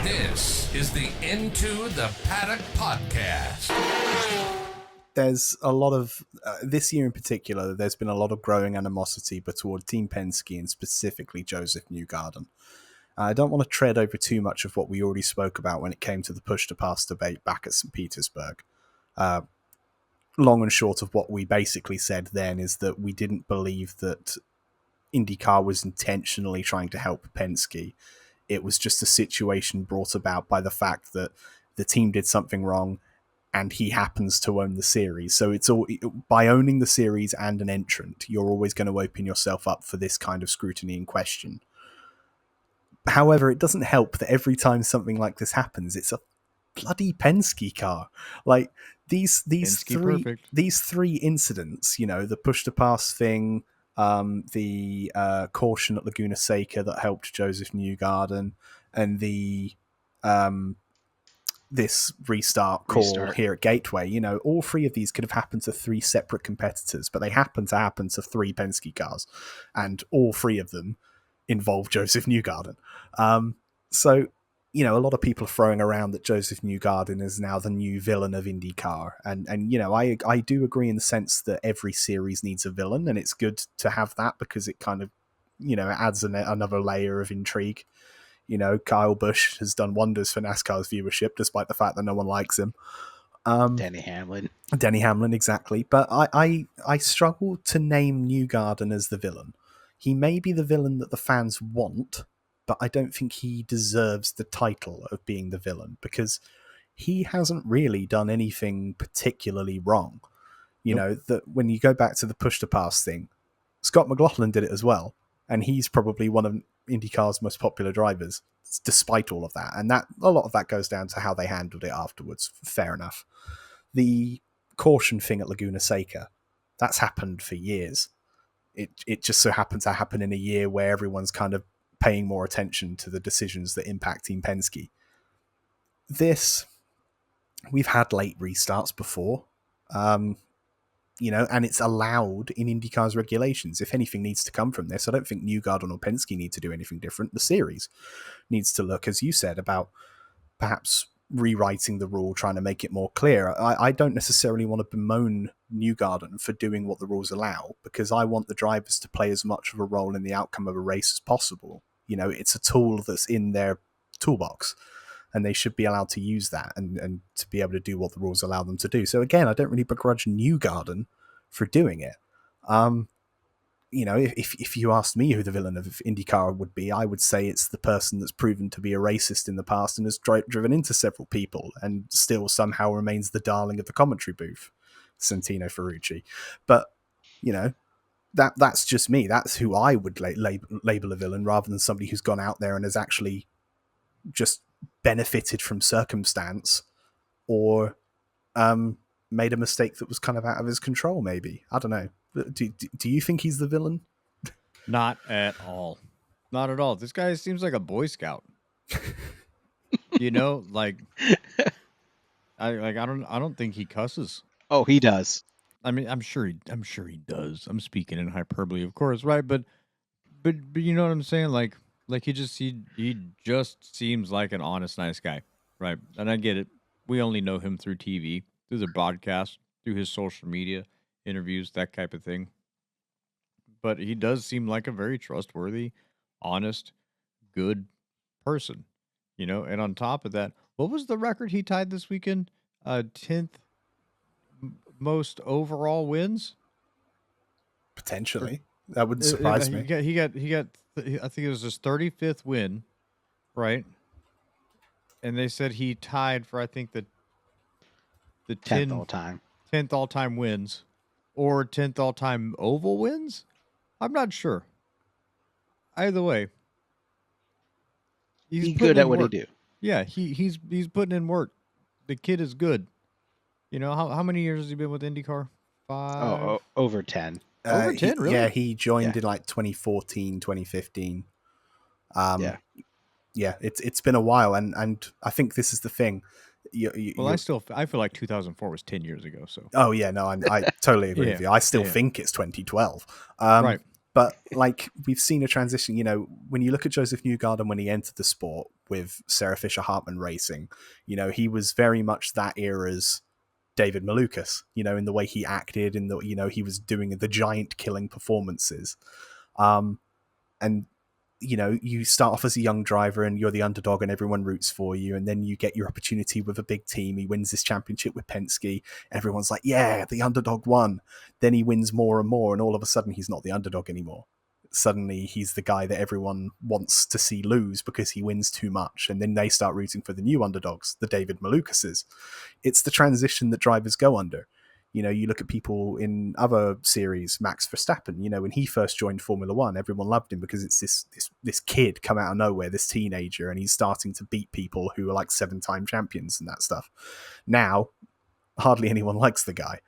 This is the Into the Paddock podcast. There's a lot of, this year in particular, there's been a lot of growing animosity toward Team Penske and specifically Josef Newgarden. I don't want to tread over too much of what we already spoke about when it came to the push-to-pass debate back at St. Petersburg. Long and short of what we basically said then is that we didn't believe that IndyCar was intentionally trying to help Penske. It was just a situation brought about by the fact that the team did something wrong and he happens to own the series. So it's all, by owning the series and an entrant, you're always going to open yourself up for this kind of scrutiny and question. However, it doesn't help that every time something like this happens, it's a bloody Penske car. Like these three incidents, you know, the push to pass thing, the caution at Laguna Seca that helped Josef Newgarden, and the this restart here at Gateway. You know, all three of these could have happened to three separate competitors, but they happen to three Penske cars, and all three of them involve Josef Newgarden. So, you know, a lot of people are throwing around that Josef Newgarden is now the new villain of IndyCar. And you know, I do agree in the sense that every series needs a villain, and it's good to have that because it kind of, you know, adds another layer of intrigue. You know, Kyle Busch has done wonders for NASCAR's viewership, despite the fact that no one likes him. Denny Hamlin, exactly. But I struggle to name Newgarden as the villain. He may be the villain that the fans want, but I don't think he deserves the title of being the villain because he hasn't really done anything particularly wrong. You know, that when you go back to the push to pass thing, Scott McLaughlin did it as well. And he's probably one of IndyCar's most popular drivers, despite all of that. And that a lot of that goes down to how they handled it afterwards. Fair enough. The caution thing at Laguna Seca, that's happened for years. It just so happened to happen in a year where everyone's kind of paying more attention to the decisions that impact Team Penske. We've had late restarts before, you know, and it's allowed in IndyCar's regulations. If anything needs to come from this, I don't think Newgarden or Penske need to do anything different. The series needs to look, as you said, about perhaps rewriting the rule, trying to make it more clear. I don't necessarily want to bemoan Newgarden for doing what the rules allow, because I want the drivers to play as much of a role in the outcome of a race as possible. You know, it's a tool that's in their toolbox, and they should be allowed to use that and to be able to do what the rules allow them to do. So again, I don't really begrudge Newgarden for doing it. You know, if you asked me who the villain of IndyCar would be, I would say it's the person that's proven to be a racist in the past and has driven into several people and still somehow remains the darling of the commentary booth, Santino Ferrucci. But, you know, that's just me. That's who I would label a villain, rather than somebody who's gone out there and has actually just benefited from circumstance or made a mistake that was kind of out of his control, maybe. I don't know. Do you think he's the villain? Not at all. Not at all. This guy seems like a Boy Scout. You know, like I don't think he cusses. Oh, he does. I mean, I'm sure he does. I'm speaking in hyperbole, of course, right? But you know what I'm saying? Like he just seems like an honest, nice guy, right? And I get it. We only know him through TV, through the broadcast, through his social media interviews, that type of thing. But he does seem like a very trustworthy, honest, good person, you know? And on top of that, what was the record he tied this weekend? 10th most overall wins? Potentially. That wouldn't surprise me. He got I think it was his 35th win, right? And they said he tied for, I think, the 10th all-time. 10th all-time wins. Or 10th all-time oval wins? I'm not sure. Either way, he's good at what he do. Yeah, he's putting in work. The kid is good. You know, how many years has he been with IndyCar? 5? Oh, over 10. Over 10, really? Yeah, he joined in like 2014, 2015. Yeah, it's been a while, and I think this is the thing. I feel like 2004 was 10 years ago. So. Oh yeah, no, I totally agree with you. I still think it's 2012. Right. But like we've seen a transition, when you look at Josef Newgarden when he entered the sport with Sarah Fisher Hartman Racing, he was very much that era's David Malukas, in the way he acted, in the, he was doing the giant killing performances. And you start off as a young driver and you're the underdog and everyone roots for you. And then you get your opportunity with a big team. He wins this championship with Penske. Everyone's like, yeah, the underdog won. Then he wins more and more. And all of a sudden he's not the underdog anymore. Suddenly he's the guy that everyone wants to see lose because he wins too much. And then they start rooting for the new underdogs, the David Malukases. It's the transition that drivers go under. You look at people in other series, Max Verstappen, when he first joined Formula One, everyone loved him because it's this kid come out of nowhere, this teenager, and he's starting to beat people who are like 7-time champions and that stuff. Now, hardly anyone likes the guy.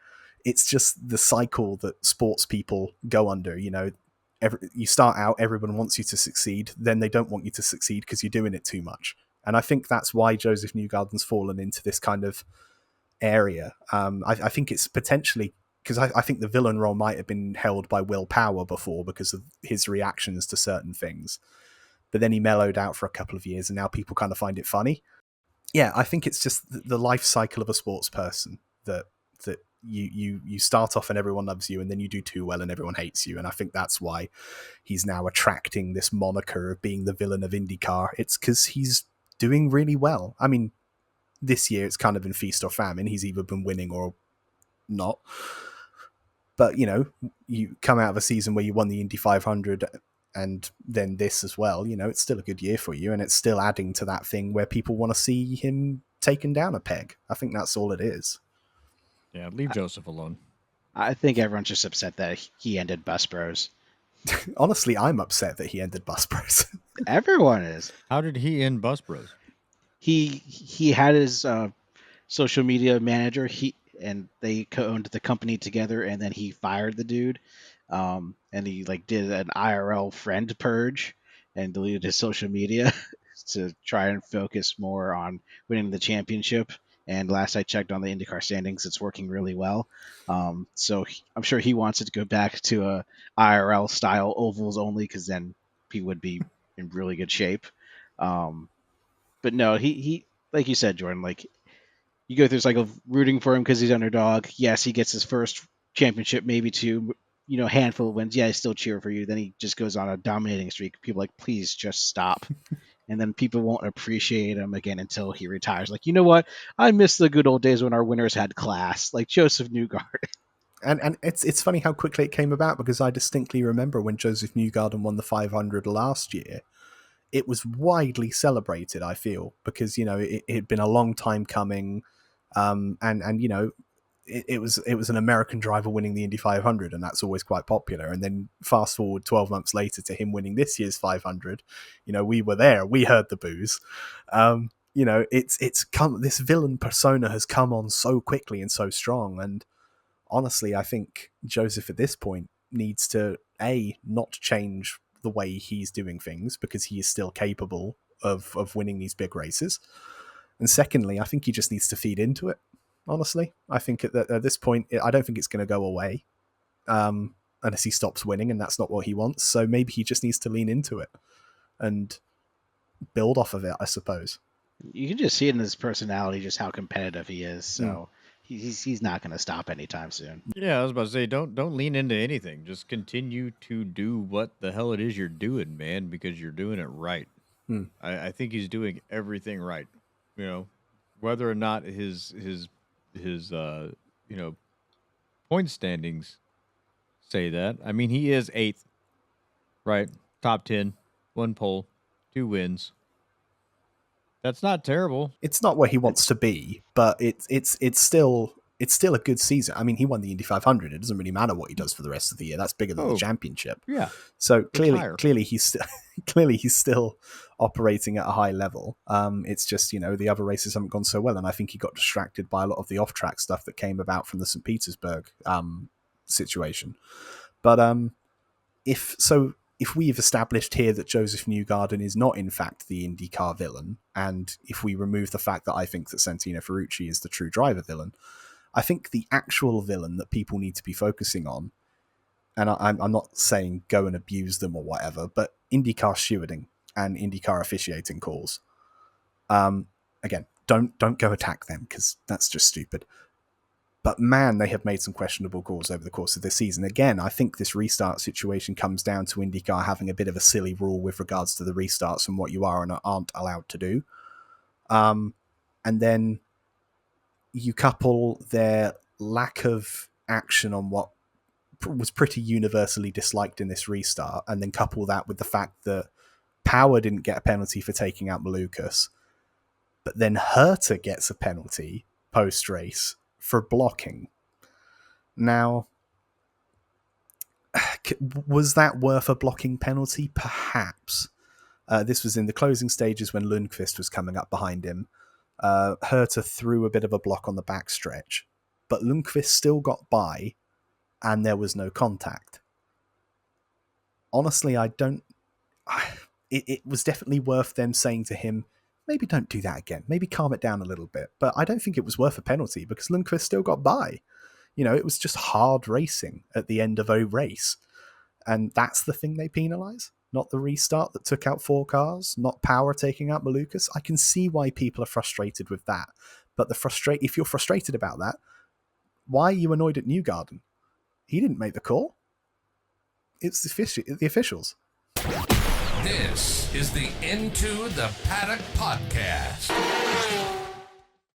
It's just the cycle that sports people go under. You start out, everyone wants you to succeed, then they don't want you to succeed because you're doing it too much. And I think that's why Josef Newgarden's fallen into this kind of area. I think it's potentially because I think the villain role might have been held by Will Power before because of his reactions to certain things, but then he mellowed out for a couple of years and now people kind of find it funny. Yeah, I think it's just the life cycle of a sports person that you start off and everyone loves you, and then you do too well and everyone hates you. And I think that's why he's now attracting this moniker of being the villain of IndyCar. It's because he's doing really well. I mean, this year it's kind of been feast or famine. He's either been winning or not. But, you come out of a season where you won the Indy 500 and then this as well, it's still a good year for you. And it's still adding to that thing where people want to see him taken down a peg. I think that's all it is. Yeah, leave Joseph alone. I think everyone's just upset that he ended Bus Bros. Honestly, I'm upset that he ended Bus Bros. Everyone is. How did he end Bus Bros? He had his social media manager. And they co-owned the company together, and then he fired the dude. And he did an IRL friend purge and deleted his social media to try and focus more on winning the championship. And last I checked on the IndyCar standings, it's working really well. So I'm sure he wants it to go back to a IRL style ovals only, because then he would be in really good shape. But no, he like you said, Jordan, you go through this cycle of rooting for him because he's underdog. Yes, he gets his first championship, maybe two, handful of wins. Yeah, I still cheer for you. Then he just goes on a dominating streak. People are like, please just stop. And then people won't appreciate him again until he retires. Like, you know what? I miss the good old days when our winners had class, like Josef Newgarden. And it's funny how quickly it came about, because I distinctly remember when Josef Newgarden won the 500 last year, it was widely celebrated, I feel, because, it had been a long time coming. It was an American driver winning the Indy 500, and that's always quite popular. And then fast forward 12 months later to him winning this year's 500, we were there, we heard the boos. It's come, this villain persona has come on so quickly and so strong. And honestly, I think Joseph at this point needs to not change the way he's doing things, because he is still capable of winning these big races. And secondly, I think he just needs to feed into it. Honestly, I think at this point, I don't think it's going to go away unless he stops winning, and that's not what he wants. So maybe he just needs to lean into it and build off of it, I suppose. You can just see it in his personality, just how competitive he is. So he's not going to stop anytime soon. Yeah, I was about to say, don't lean into anything. Just continue to do what the hell it is you're doing, man, because you're doing it right. I think he's doing everything right. Whether or not his point standings say that. I mean, he is 8th, right? Top 10, 1 pole, 2 wins. That's not terrible. It's not where he wants to be, but it's still a good season. I mean, he won the Indy 500. It doesn't really matter what he does for the rest of the year. That's bigger than the championship. Yeah. So clearly he's still operating at a high level. It's just, the other races haven't gone so well, and I think he got distracted by a lot of the off-track stuff that came about from the St. Petersburg situation. But if we've established here that Josef Newgarden is not in fact the IndyCar villain, and if we remove the fact that I think that Santino Ferrucci is the true driver villain, I think the actual villain that people need to be focusing on and I'm not saying go and abuse them or whatever, but IndyCar stewarding and IndyCar officiating calls. Again, don't go attack them because that's just stupid. But man, they have made some questionable calls over the course of this season. Again, I think this restart situation comes down to IndyCar having a bit of a silly rule with regards to the restarts and what you are and aren't allowed to do. And then you couple their lack of action on what was pretty universally disliked in this restart, and then couple that with the fact that Power didn't get a penalty for taking out Malukas, but then Herta gets a penalty post-race for blocking. Now, was that worth a blocking penalty? Perhaps. This was in the closing stages when Lundqvist was coming up behind him. Herta threw a bit of a block on the backstretch, but Lundqvist still got by, and there was no contact. Honestly, it was definitely worth them saying to him, maybe don't do that again. Maybe calm it down a little bit. But I don't think it was worth a penalty because Lundqvist still got by. It was just hard racing at the end of a race. And that's the thing they penalise, not the restart that took out 4 cars, not Power taking out Malukas. I can see why people are frustrated with that. But if you're frustrated about that, why are you annoyed at Newgarden? He didn't make the call. It's the officials. This is the Into the Paddock podcast.